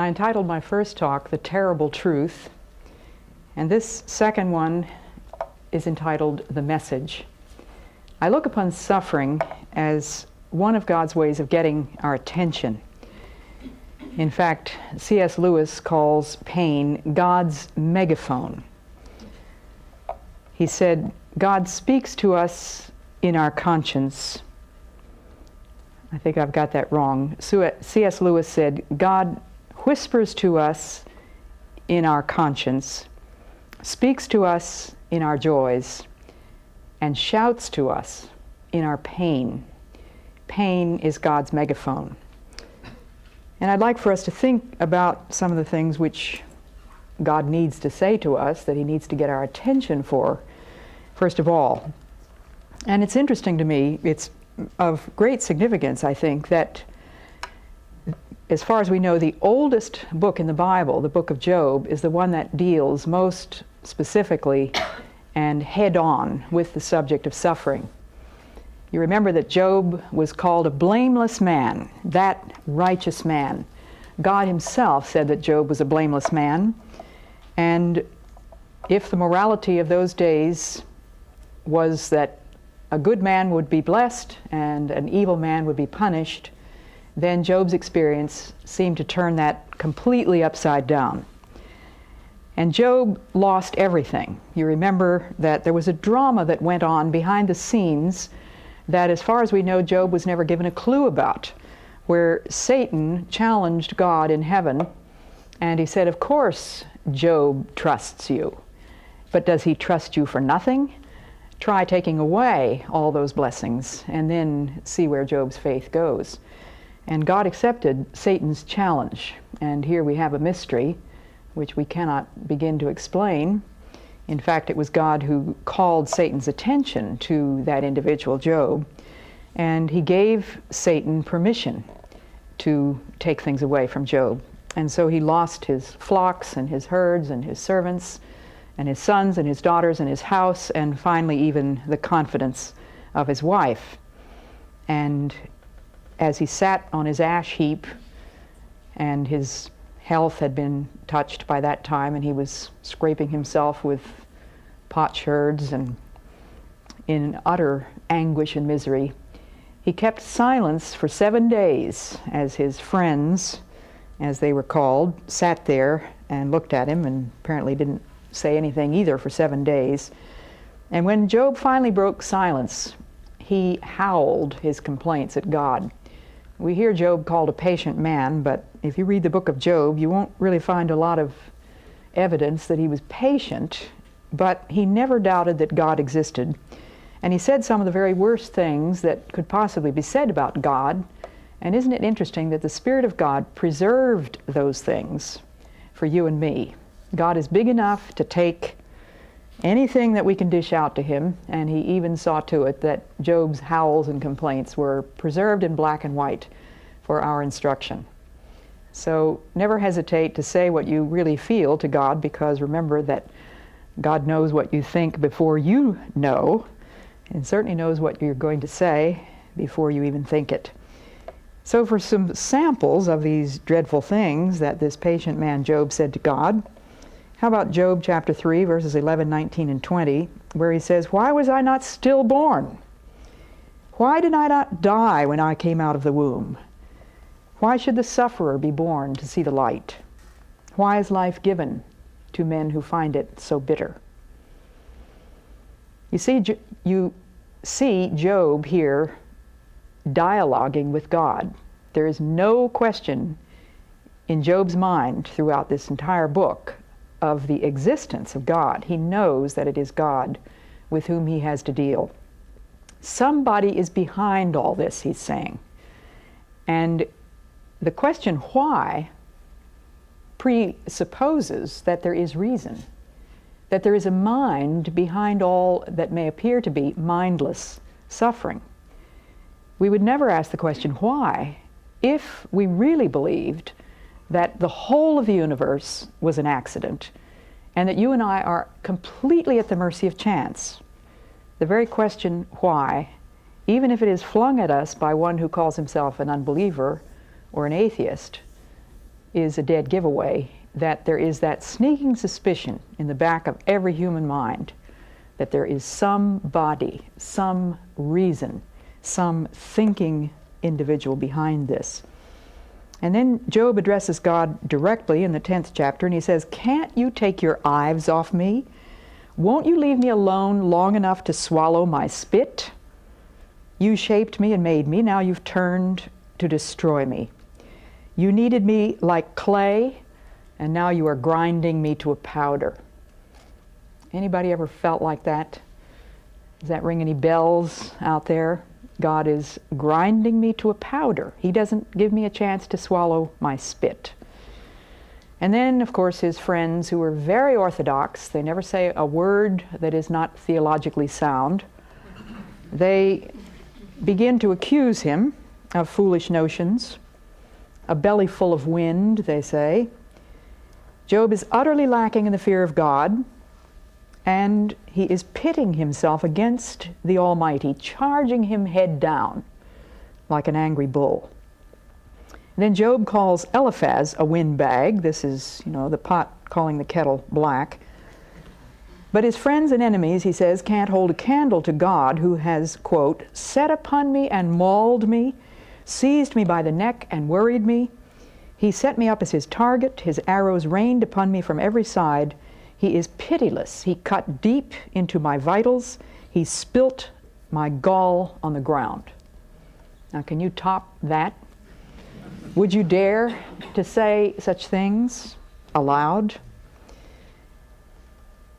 I entitled my first talk, The Terrible Truth, and this second one is entitled The Message. I look upon suffering as one of God's ways of getting our attention. In fact, C.S. Lewis calls pain God's megaphone. He said, God speaks to us in our conscience. I think I've got that wrong. C.S. Lewis said, God whispers to us in our conscience, speaks to us in our joys, and shouts to us in our pain. Pain is God's megaphone. And I'd like for us to think about some of the things which God needs to say to us, that he needs to get our attention for, first of all. And it's interesting to me, it's of great significance, I think, that as far as we know, the oldest book in the Bible, the book of Job, is the one that deals most specifically and head-on with the subject of suffering. You remember that Job was called a blameless man, that righteous man. God himself said that Job was a blameless man, and if the morality of those days was that a good man would be blessed and an evil man would be punished, then Job's experience seemed to turn that completely upside down. And Job lost everything. You remember that there was a drama that went on behind the scenes that, as far as we know, Job was never given a clue about, where Satan challenged God in heaven, and he said, of course Job trusts you, but does he trust you for nothing? Try taking away all those blessings and then see where Job's faith goes. And God accepted Satan's challenge, and here we have a mystery which we cannot begin to explain. In fact, it was God who called Satan's attention to that individual Job, and he gave Satan permission to take things away from Job. And so he lost his flocks and his herds and his servants and his sons and his daughters and his house, and finally even the confidence of his wife. And as he sat on his ash heap, and his health had been touched by that time, and he was scraping himself with potsherds and in utter anguish and misery, he kept silence for 7 days as his friends, as they were called, sat there and looked at him and apparently didn't say anything either for 7 days. And when Job finally broke silence, he howled his complaints at God. We hear Job called a patient man, but if you read the book of Job, you won't really find a lot of evidence that he was patient, but he never doubted that God existed. And he said some of the very worst things that could possibly be said about God. And isn't it interesting that the Spirit of God preserved those things for you and me? God is big enough to take anything that we can dish out to him, and he even saw to it that Job's howls and complaints were preserved in black and white for our instruction. So never hesitate to say what you really feel to God, because remember that God knows what you think before you know, and certainly knows what you're going to say before you even think it. So for some samples of these dreadful things that this patient man Job said to God, how about Job chapter 3, verses 11, 19, and 20, where he says, "Why was I not stillborn? Why did I not die when I came out of the womb? Why should the sufferer be born to see the light? Why is life given to men who find it so bitter?" You see Job here dialoguing with God. There is no question in Job's mind throughout this entire book of the existence of God. He knows that it is God with whom he has to deal. Somebody is behind all this, he's saying. And the question why presupposes that there is reason, that there is a mind behind all that may appear to be mindless suffering. We would never ask the question why if we really believed that the whole of the universe was an accident and that you and I are completely at the mercy of chance. The very question why, even if it is flung at us by one who calls himself an unbeliever or an atheist, is a dead giveaway that there is that sneaking suspicion in the back of every human mind that there is somebody, some reason, some thinking individual behind this. And then Job addresses God directly in the 10th chapter, and he says, "Can't you take your eyes off me? Won't you leave me alone long enough to swallow my spit? You shaped me and made me, now you've turned to destroy me. You kneaded me like clay, and now you are grinding me to a powder." Anybody ever felt like that? Does that ring any bells out there? God is grinding me to a powder. He doesn't give me a chance to swallow my spit. And then, of course, his friends, who are very orthodox, they never say a word that is not theologically sound, they begin to accuse him of foolish notions, a belly full of wind, they say. Job is utterly lacking in the fear of God, and he is pitting himself against the Almighty, charging him head down like an angry bull. And then Job calls Eliphaz a windbag. This is, the pot calling the kettle black. But his friends and enemies, he says, can't hold a candle to God, who has, quote, "set upon me and mauled me, seized me by the neck and worried me. He set me up as his target. His arrows rained upon me from every side. He is pitiless. He cut deep into my vitals. He spilt my gall on the ground." Now, can you top that? Would you dare to say such things aloud?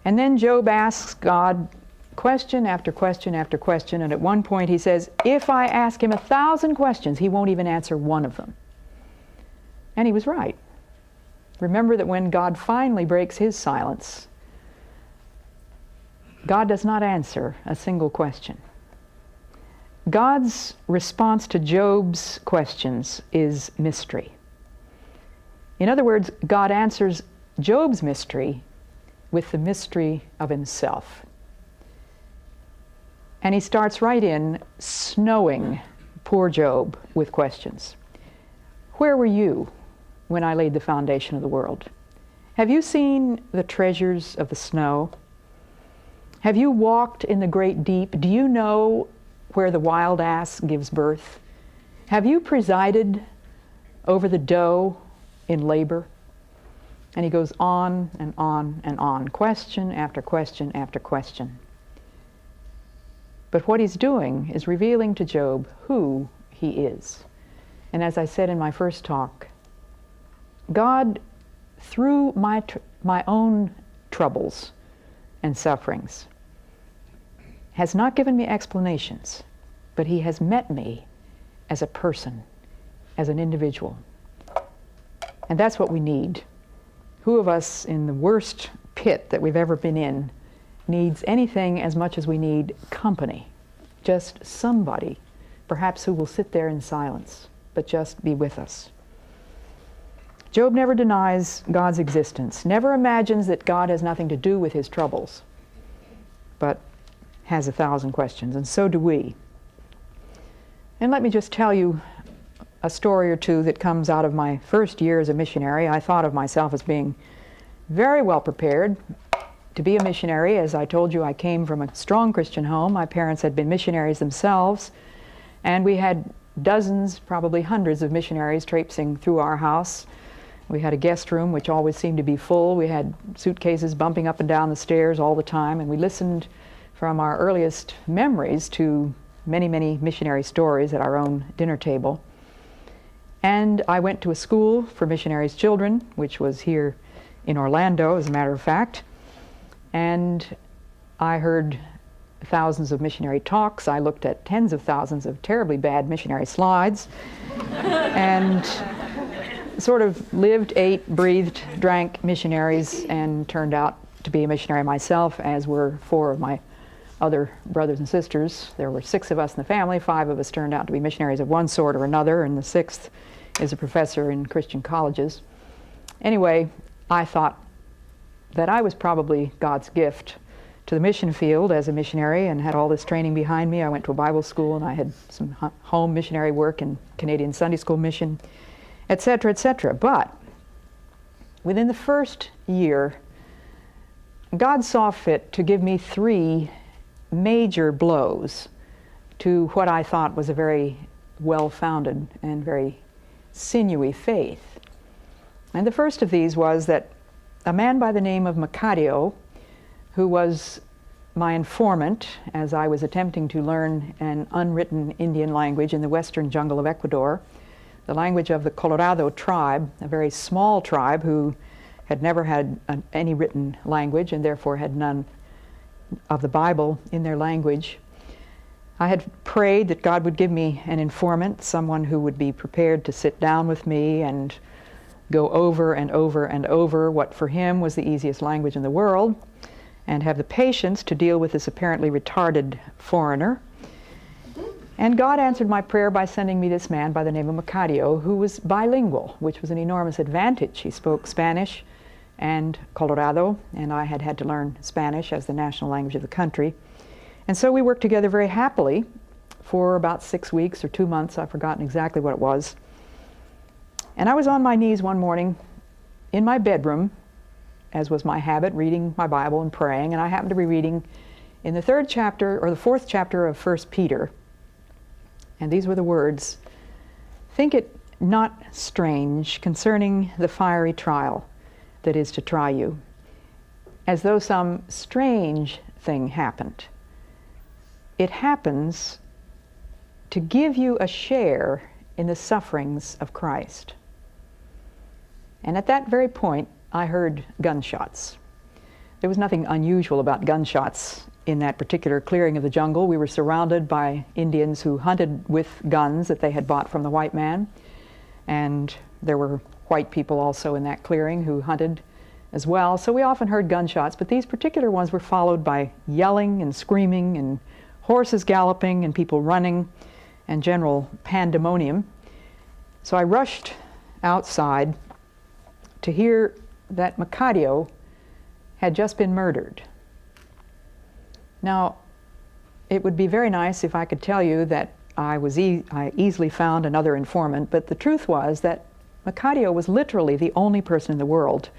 And then Job asks God question after question after question, and at one point he says, if I ask him 1,000 questions, he won't even answer one of them. And he was right. Remember that when God finally breaks his silence, God does not answer a single question. God's response to Job's questions is mystery. In other words, God answers Job's mystery with the mystery of himself. And he starts right in snowing poor Job with questions. Where were you when I laid the foundation of the world? Have you seen the treasures of the snow? Have you walked in the great deep? Do you know where the wild ass gives birth? Have you presided over the doe in labor? And he goes on and on and on, question after question after question. But what he's doing is revealing to Job who he is. And as I said in my first talk, God, through my own troubles and sufferings, has not given me explanations, but he has met me as a person, as an individual. And that's what we need. Who of us in the worst pit that we've ever been in needs anything as much as we need company? Just somebody, perhaps who will sit there in silence, but just be with us. Job never denies God's existence, never imagines that God has nothing to do with his troubles, but has 1,000 questions, and so do we. And let me just tell you a story or two that comes out of my first year as a missionary. I thought of myself as being very well prepared to be a missionary. As I told you, I came from a strong Christian home. My parents had been missionaries themselves, and we had dozens, probably hundreds of missionaries traipsing through our house. We had a guest room which always seemed to be full. We had suitcases bumping up and down the stairs all the time, and we listened from our earliest memories to many, many missionary stories at our own dinner table. And I went to a school for missionaries' children, which was here in Orlando, as a matter of fact. And I heard thousands of missionary talks. I looked at tens of thousands of terribly bad missionary slides. And sort of lived, ate, breathed, drank missionaries, and turned out to be a missionary myself, as were 4 of my other brothers and sisters. There were 6 of us in the family. 5 of us turned out to be missionaries of one sort or another, and the 6th is a professor in Christian colleges. Anyway, I thought that I was probably God's gift to the mission field as a missionary, and had all this training behind me. I went to a Bible school, and I had some home missionary work in Canadian Sunday School mission, etc., etc. But within the first year, God saw fit to give me 3 major blows to what I thought was a very well-founded and very sinewy faith. And the first of these was that a man by the name of Macario, who was my informant as I was attempting to learn an unwritten Indian language in the western jungle of Ecuador, the language of the Colorado tribe, a very small tribe who had never had any written language and therefore had none of the Bible in their language. I had prayed that God would give me an informant, someone who would be prepared to sit down with me and go over and over and over what for him was the easiest language in the world, and have the patience to deal with this apparently retarded foreigner. And God answered my prayer by sending me this man by the name of Macario, who was bilingual, which was an enormous advantage. He spoke Spanish and Colorado, and I had had to learn Spanish as the national language of the country. And so we worked together very happily for about 6 weeks or 2 months. I've forgotten exactly what it was. And I was on my knees one morning in my bedroom, as was my habit, reading my Bible and praying, and I happened to be reading in the 3rd chapter, or the 4th chapter of 1 Peter, and these were the words, "Think it not strange concerning the fiery trial that is to try you, as though some strange thing happened. It happens to give you a share in the sufferings of Christ." And at that very point, I heard gunshots. There was nothing unusual about gunshots in that particular clearing of the jungle. We were surrounded by Indians who hunted with guns that they had bought from the white man. And there were white people also in that clearing who hunted as well. So we often heard gunshots, but these particular ones were followed by yelling and screaming and horses galloping and people running and general pandemonium. So I rushed outside to hear that Macario had just been murdered. Now, it would be very nice if I could tell you that I easily found another informant, but the truth was that Macario was literally the only person in the world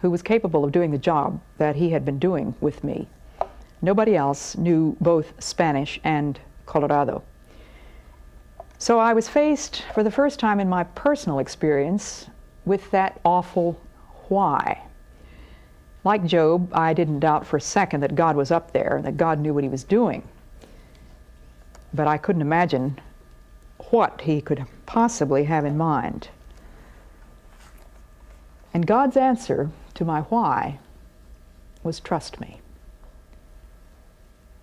who was capable of doing the job that he had been doing with me. Nobody else knew both Spanish and Colorado. So I was faced, for the first time in my personal experience, with that awful why. Like Job, I didn't doubt for a second that God was up there and that God knew what he was doing. But I couldn't imagine what he could possibly have in mind. And God's answer to my why was trust me.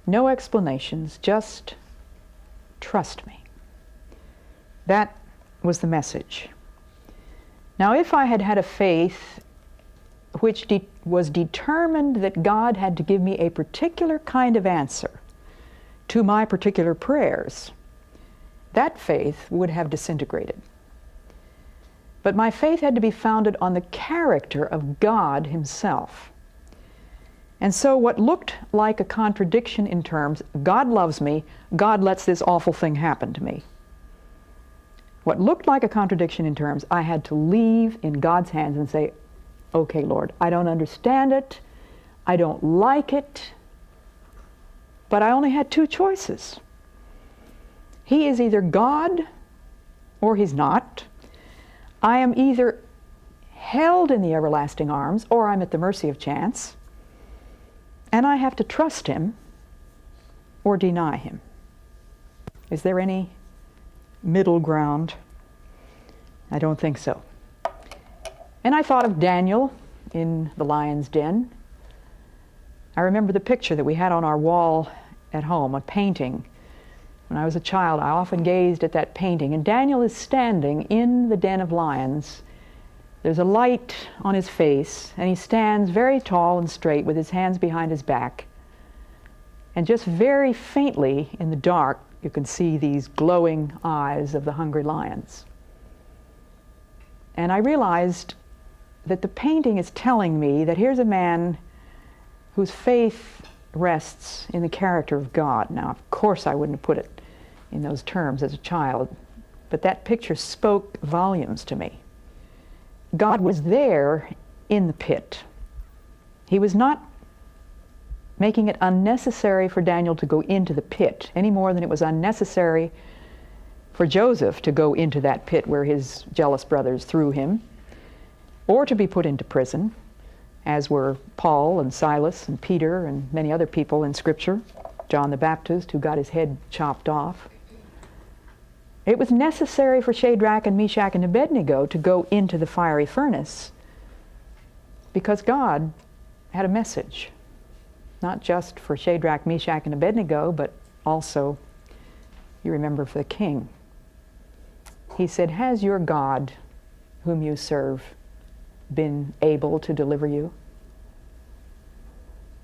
No explanations, just trust me. That was the message. Now, if I had had a faith which was determined that God had to give me a particular kind of answer to my particular prayers, that faith would have disintegrated. But my faith had to be founded on the character of God himself. And so what looked like a contradiction in terms, God loves me, God lets this awful thing happen to me. What looked like a contradiction in terms, I had to leave in God's hands and say, okay, Lord, I don't understand it, I don't like it, but I only had 2 choices. He is either God or he's not. I am either held in the everlasting arms or I'm at the mercy of chance, and I have to trust him or deny him. Is there any middle ground? I don't think so. And I thought of Daniel in the lion's den. I remember the picture that we had on our wall at home, a painting. When I was a child, I often gazed at that painting, and Daniel is standing in the den of lions. There's a light on his face, and he stands very tall and straight with his hands behind his back. And just very faintly in the dark, you can see these glowing eyes of the hungry lions. And I realized that the painting is telling me that here's a man whose faith rests in the character of God. Now, of course, I wouldn't have put it in those terms as a child, but that picture spoke volumes to me. God was there in the pit. He was not making it unnecessary for Daniel to go into the pit any more than it was unnecessary for Joseph to go into that pit where his jealous brothers threw him, or to be put into prison, as were Paul and Silas and Peter and many other people in Scripture, John the Baptist, who got his head chopped off. It was necessary for Shadrach and Meshach and Abednego to go into the fiery furnace because God had a message, not just for Shadrach, Meshach, and Abednego, but also, you remember, for the king. He said, "Has your God, whom you serve, been able to deliver you?"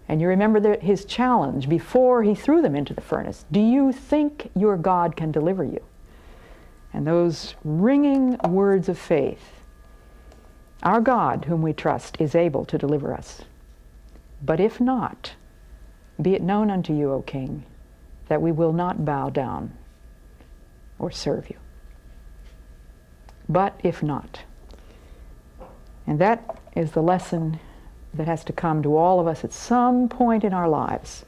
And you remember his challenge before he threw them into the furnace. Do you think your God can deliver you? And those ringing words of faith. Our God, whom we trust, is able to deliver us. But if not, be it known unto you, O King, that we will not bow down or serve you. But if not. And that is the lesson that has to come to all of us at some point in our lives.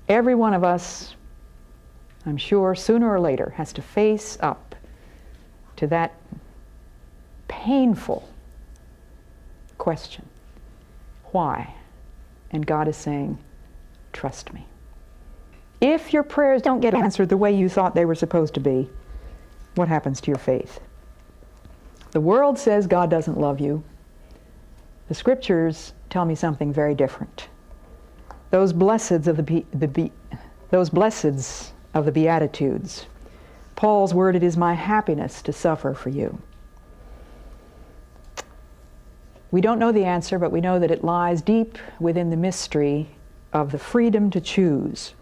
Every one of us, I'm sure, sooner or later, has to face up to that painful question. Why? And God is saying, trust me. If your prayers don't get answered the way you thought they were supposed to be, what happens to your faith? The world says God doesn't love you. The Scriptures tell me something very different. Those blesseds of those blesseds of the Beatitudes. Paul's word, "It is my happiness to suffer for you." We don't know the answer, but we know that it lies deep within the mystery of the freedom to choose.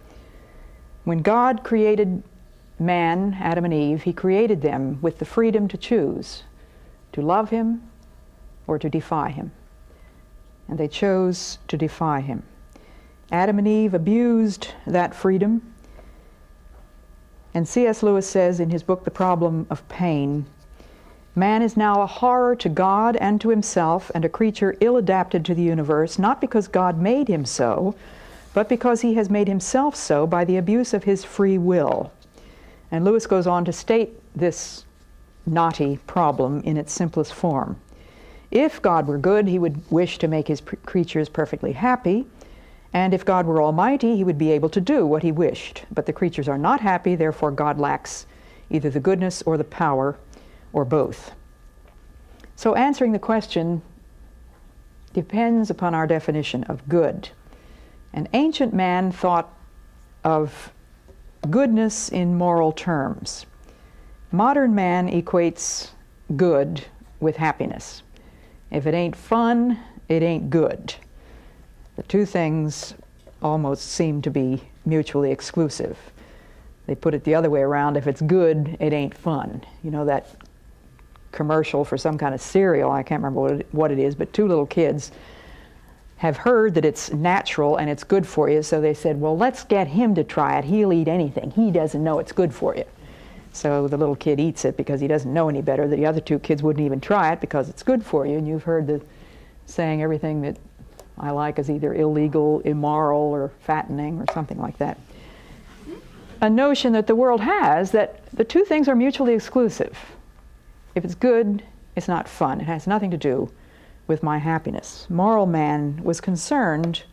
When God created man, Adam and Eve, He created them with the freedom to choose, to love Him or to defy Him. And they chose to defy Him. Adam and Eve abused that freedom. And C.S. Lewis says in his book, The Problem of Pain, "Man is now a horror to God and to himself, and a creature ill-adapted to the universe, not because God made him so, but because he has made himself so by the abuse of his free will." And Lewis goes on to state this knotty problem in its simplest form. If God were good, He would wish to make His creatures perfectly happy, and if God were almighty, He would be able to do what He wished. But the creatures are not happy, therefore God lacks either the goodness or the power, or both. So answering the question depends upon our definition of good. An ancient man thought of goodness in moral terms. Modern man equates good with happiness. If it ain't fun, it ain't good. The two things almost seem to be mutually exclusive. They put it the other way around. If it's good, it ain't fun. You know that commercial for some kind of cereal, I can't remember what it is, but two little kids have heard that it's natural and it's good for you, so they said, well, let's get him to try it. He'll eat anything. He doesn't know it's good for you. So the little kid eats it because he doesn't know any better. The other two kids wouldn't even try it because it's good for you. And you've heard the saying, everything that I like is either illegal, immoral, or fattening, or something like that. A notion that the world has that the two things are mutually exclusive. If it's good, it's not fun. It has nothing to do with my happiness. Moral man was concerned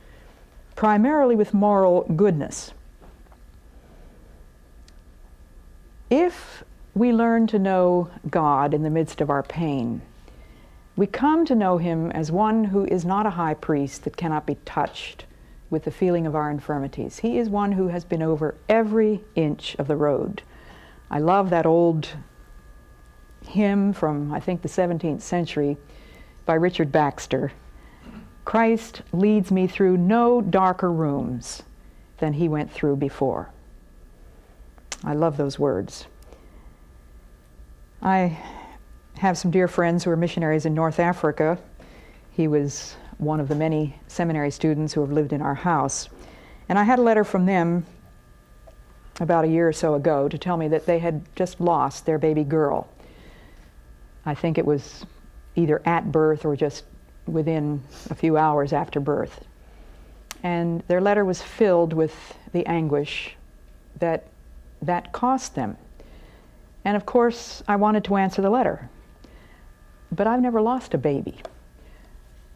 primarily with moral goodness. If we learn to know God in the midst of our pain, we come to know Him as one who is not a high priest that cannot be touched with the feeling of our infirmities. He is one who has been over every inch of the road. I love that old hymn from, I think, the 17th century by Richard Baxter. Christ leads me through no darker rooms than He went through before. I love those words. I have some dear friends who are missionaries in North Africa. He was one of the many seminary students who have lived in our house. And I had a letter from them about a year or so ago to tell me that they had just lost their baby girl. I think it was either at birth or just within a few hours after birth. And their letter was filled with the anguish that cost them. And of course, I wanted to answer the letter. But I've never lost a baby.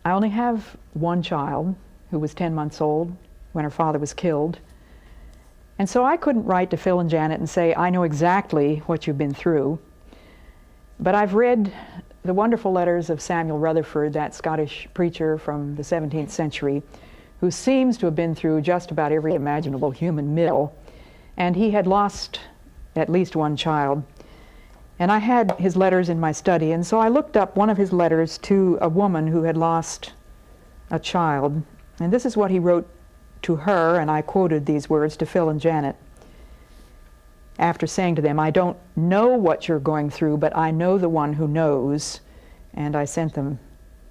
I only have one child who was 10 months old when her father was killed. And so I couldn't write to Phil and Janet and say, I know exactly what you've been through. But I've read the wonderful letters of Samuel Rutherford, that Scottish preacher from the 17th century, who seems to have been through just about every imaginable human mill. And he had lost at least one child. And I had his letters in my study, and so I looked up one of his letters to a woman who had lost a child. And this is what he wrote to her, and I quoted these words to Phil and Janet. After saying to them, I don't know what you're going through, but I know the one who knows. And I sent them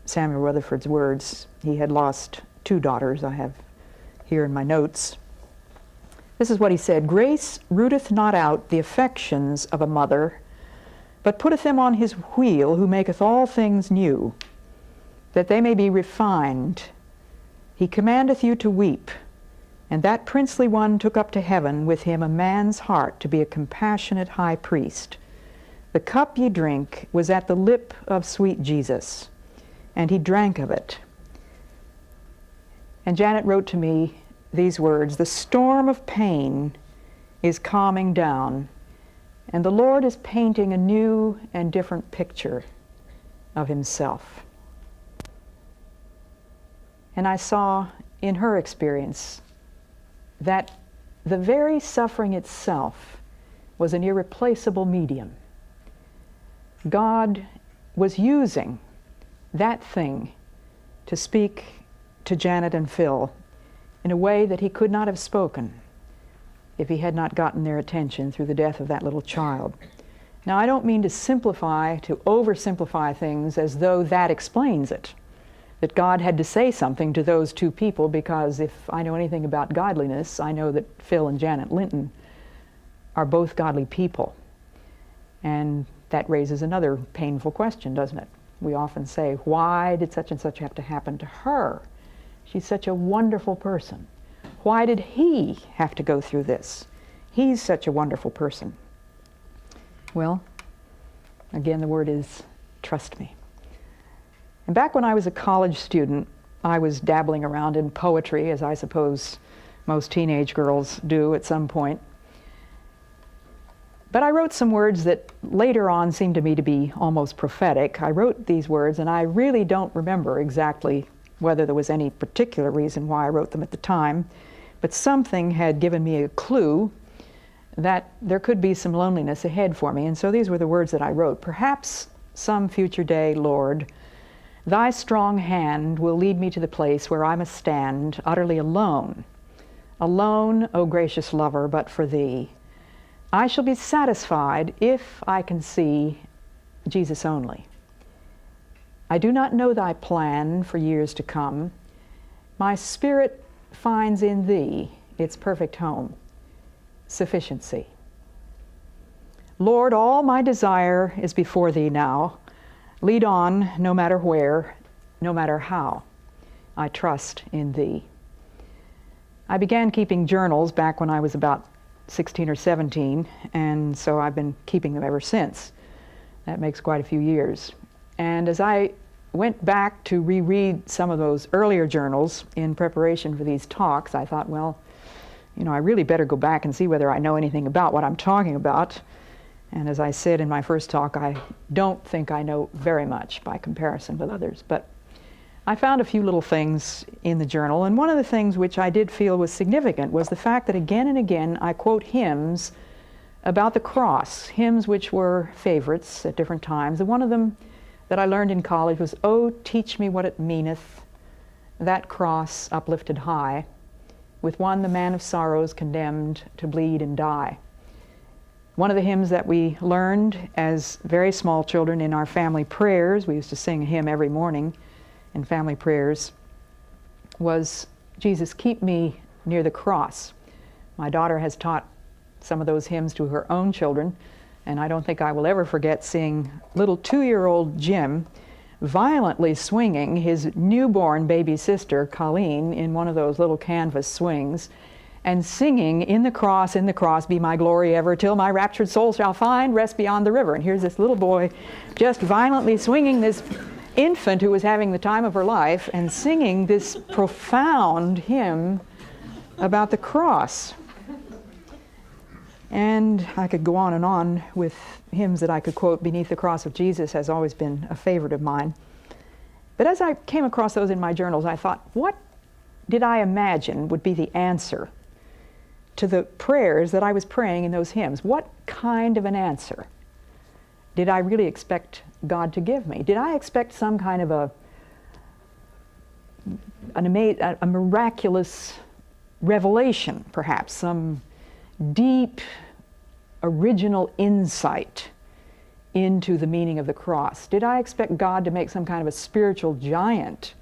Samuel Rutherford's words. He had lost 2 daughters, I have here in my notes. This is what he said: Grace rooteth not out the affections of a mother, but putteth them on his wheel, who maketh all things new, that they may be refined. He commandeth you to weep, and that princely one took up to heaven with him a man's heart to be a compassionate high priest. The cup ye drink was at the lip of sweet Jesus, and he drank of it. And Janet wrote to me these words: the storm of pain is calming down, and the Lord is painting a new and different picture of himself. And I saw in her experience that the very suffering itself was an irreplaceable medium. God was using that thing to speak to Janet and Phil in a way that he could not have spoken if he had not gotten their attention through the death of that little child. Now, I don't mean to oversimplify things as though that explains it, that God had to say something to those 2 people, because if I know anything about godliness, I know that Phil and Janet Linton are both godly people. And that raises another painful question, doesn't it? We often say, why did such and such have to happen to her? She's such a wonderful person. Why did he have to go through this? He's such a wonderful person. Well, again, the word is trust me. And back when I was a college student, I was dabbling around in poetry, as I suppose most teenage girls do at some point. But I wrote some words that later on seemed to me to be almost prophetic. I wrote these words, and I really don't remember exactly whether there was any particular reason why I wrote them at the time, but something had given me a clue that there could be some loneliness ahead for me. And so these were the words that I wrote. Perhaps some future day, Lord, thy strong hand will lead me to the place where I must stand utterly alone. Alone, O gracious lover, but for thee. I shall be satisfied if I can see Jesus only. I do not know thy plan for years to come. My spirit finds in thee its perfect home, sufficiency. Lord, all my desire is before thee now. Lead on, no matter where, no matter how. I trust in thee. I began keeping journals back when I was about 16 or 17, and so I've been keeping them ever since. That makes quite a few years. And as I went back to reread some of those earlier journals in preparation for these talks, I thought, well, I really better go back and see whether I know anything about what I'm talking about. And as I said in my first talk, I don't think I know very much by comparison with others. But I found a few little things in the journal, and one of the things which I did feel was significant was the fact that again and again I quote hymns about the cross, hymns which were favorites at different times. And one of them that I learned in college was, "Oh, teach me what it meaneth, that cross uplifted high, with one the man of sorrows condemned to bleed and die." One of the hymns that we learned as very small children in our family prayers, we used to sing a hymn every morning in family prayers, was, "Jesus, keep me near the cross." My daughter has taught some of those hymns to her own children, and I don't think I will ever forget seeing little 2-year-old Jim violently swinging his newborn baby sister, Colleen, in one of those little canvas swings, and singing, in the cross, be my glory ever, till my raptured soul shall find rest beyond the river. And here's this little boy just violently swinging this infant who was having the time of her life and singing this profound hymn about the cross. And I could go on with hymns that I could quote. Beneath the Cross of Jesus has always been a favorite of mine. But as I came across those in my journals, I thought, what did I imagine would be the answer to the prayers that I was praying in those hymns? What kind of an answer did I really expect God to give me? Did I expect some kind of a miraculous revelation, perhaps, some deep, original insight into the meaning of the cross? Did I expect God to make some kind of a spiritual giant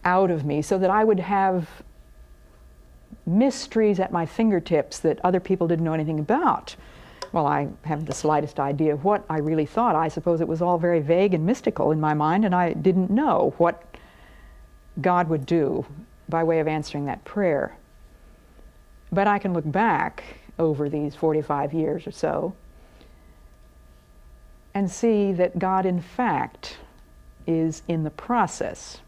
out of me so that I would have mysteries at my fingertips that other people didn't know anything about? Well, I haven't the slightest idea of what I really thought. I suppose it was all very vague and mystical in my mind, and I didn't know what God would do by way of answering that prayer. But I can look back over these 45 years or so and see that God, in fact, is in the process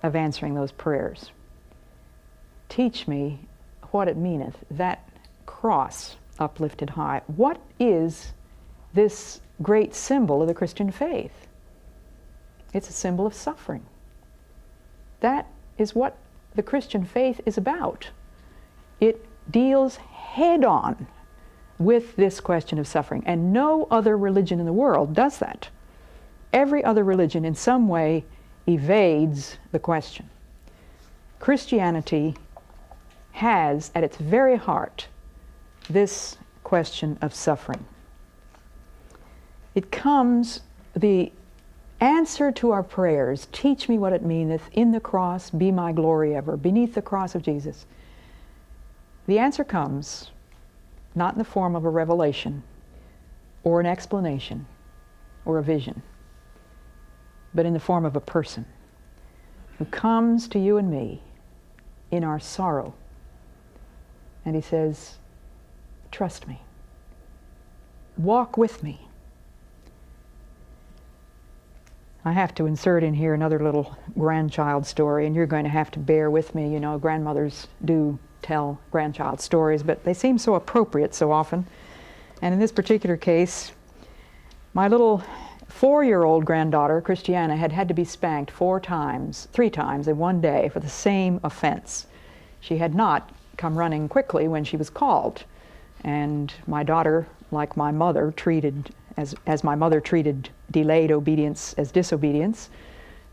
of answering those prayers. Teach me what it meaneth, that cross uplifted high. What is this great symbol of the Christian faith? It's a symbol of suffering. That is what the Christian faith is about. It deals head-on with this question of suffering, and no other religion in the world does that. Every other religion in some way evades the question. Christianity has at its very heart this question of suffering. It comes, the answer to our prayers, teach me what it meaneth, in the cross be my glory ever, beneath the cross of Jesus. The answer comes not in the form of a revelation or an explanation or a vision, but in the form of a person who comes to you and me in our sorrow, and he says, trust me, walk with me. I have to insert in here another little grandchild story, and you're going to have to bear with me. You know, grandmothers do tell grandchild stories, but they seem so appropriate so often. And in this particular case, my little 4-year-old granddaughter, Christiana, had to be spanked 3 times in one day for the same offense. She had not come running quickly when she was called. And my daughter, like my mother, treated, as my mother treated delayed obedience as disobedience,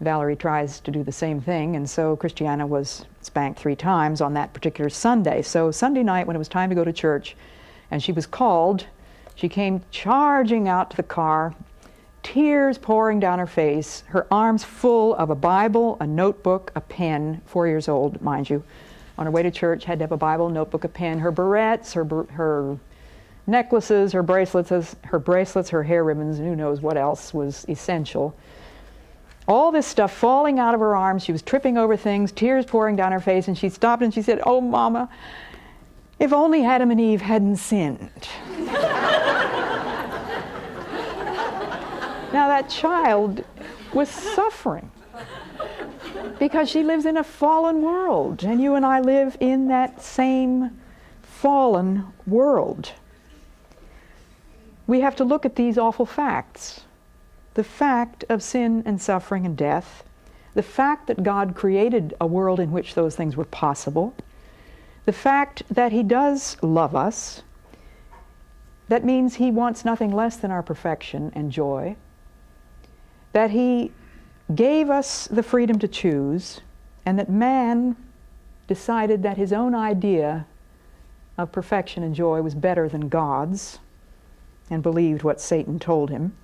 Valerie tries to do the same thing, and so Christiana was spanked 3 times on that particular Sunday. So Sunday night, when it was time to go to church, and she was called, she came charging out to the car, tears pouring down her face, her arms full of a Bible, a notebook, a pen, 4 years old, mind you. On her way to church, had to have a Bible, notebook, a pen, her barrettes, her necklaces, her bracelets, her hair ribbons, and who knows what else was essential. All this stuff falling out of her arms. She was tripping over things, tears pouring down her face, and she stopped and she said, "Oh, Mama, if only Adam and Eve hadn't sinned." Now that child was suffering because she lives in a fallen world, and you and I live in that same fallen world. We have to look at these awful facts. The fact of sin and suffering and death, the fact that God created a world in which those things were possible, the fact that He does love us, that means He wants nothing less than our perfection and joy, that He gave us the freedom to choose, and that man decided that his own idea of perfection and joy was better than God's, and believed what Satan told him.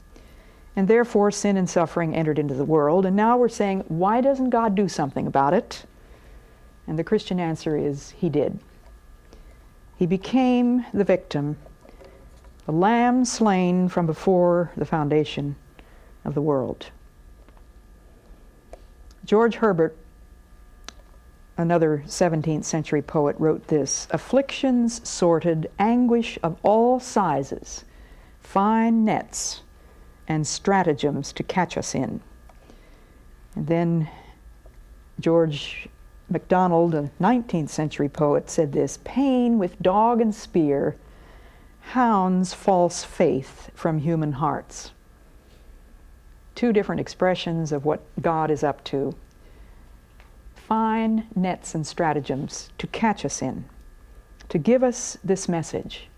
And therefore sin and suffering entered into the world. And now we're saying, why doesn't God do something about it? And the Christian answer is, He did. He became the victim, the lamb slain from before the foundation of the world. George Herbert, another 17th century poet, wrote this: "Afflictions sorted, anguish of all sizes, fine nets and stratagems to catch us in." And then George MacDonald, a 19th century poet, said this: "Pain with dog and spear hounds false faith from human hearts." Two different expressions of what God is up to. Fine nets and stratagems to catch us in, to give us this message.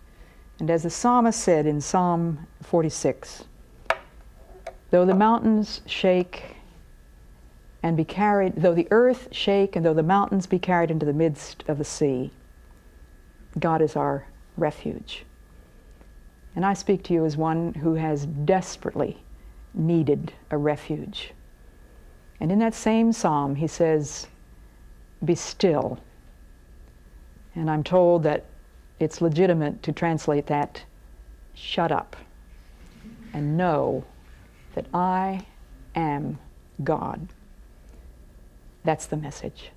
And as the psalmist said in Psalm 46, though the mountains shake and be carried, though the earth shake and though the mountains be carried into the midst of the sea, God is our refuge. And I speak to you as one who has desperately needed a refuge. And in that same psalm, he says, "Be still." And I'm told that it's legitimate to translate that, "Shut up and know that I am God." That's the message.